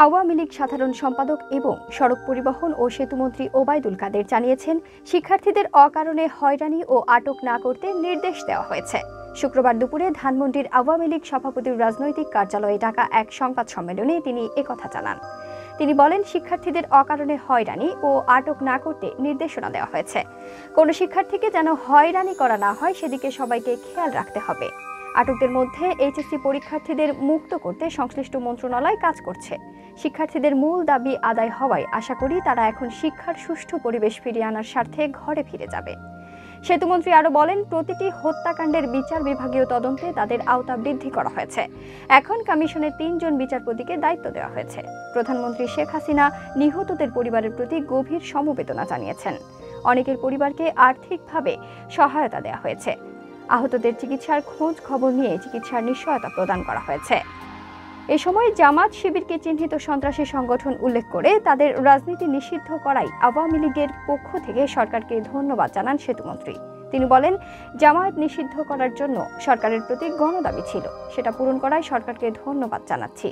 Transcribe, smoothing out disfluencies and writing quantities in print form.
আওয়ামী লীগ সাধারণ সম্পাদক এবং সড়ক পরিবহন ও সেতুমন্ত্রী ওবায়দুল কাদের জানিয়েছেন, শিক্ষার্থীদের অকারণে হয়রানি ও আটক না করতে নির্দেশ দেওয়া হয়েছে। শুক্রবার দুপুরে ধানমন্ডির আওয়ামী লীগ সভাপতির রাজনৈতিক কার্যালয়ে ডাকা এক সংবাদ সম্মেলনে তিনি একথা জানান। তিনি বলেন, শিক্ষার্থীদের অকারণে হয়রানি ও আটক না করতে নির্দেশনা দেওয়া হয়েছে। কোনো শিক্ষার্থীকে যেন হয়রানি করা না হয় সেদিকে সবাইকে খেয়াল রাখতে হবে। আটকদের মধ্যে এইচএসসি পরীক্ষার্থীদের মুক্ত করতে সংশ্লিষ্ট মন্ত্রণালয় কাজ করছে। শিক্ষার্থীদের মূল দাবি আদায় হওয়ায় আশা করি তারা এখন শিক্ষার সুষ্ঠু পরিবেশ ফিরিয়ে আনার স্বার্থে ঘরে ফিরে যাবে। সেতুমন্ত্রী আরও বলেন, প্রতিটি হত্যাকাণ্ডের বিচার বিভাগীয় তদন্তে তাদের আওতা বৃদ্ধি করা হয়েছে। এখন কমিশনের ৩ জন বিচারপতিকে দায়িত্ব দেওয়া হয়েছে। প্রধানমন্ত্রী শেখ হাসিনা নিহতদের পরিবারের প্রতি গভীর সমবেদনা জানিয়েছেন। অনেকের পরিবারকে আর্থিকভাবে সহায়তা দেওয়া হয়েছে। আহতদের চিকিৎসার খোঁজ খবর নিয়ে চিকিৎসার নিশ্চয়তা প্রদান করা হয়েছে। এ সময় জামাত শিবিরকে চিহ্নিত সন্ত্রাসী সংগঠন উল্লেখ করে তাদের রাজনীতি নিষিদ্ধ করায় আওয়ামী লীগের পক্ষ থেকে সরকারকে ধন্যবাদ জানান সেতুমন্ত্রী। তিনি বলেন, জামায়াত নিষিদ্ধ করার জন্য সরকারের প্রতি গণদাবি ছিল, সেটা পূরণ করায় সরকারকে ধন্যবাদ জানাচ্ছি।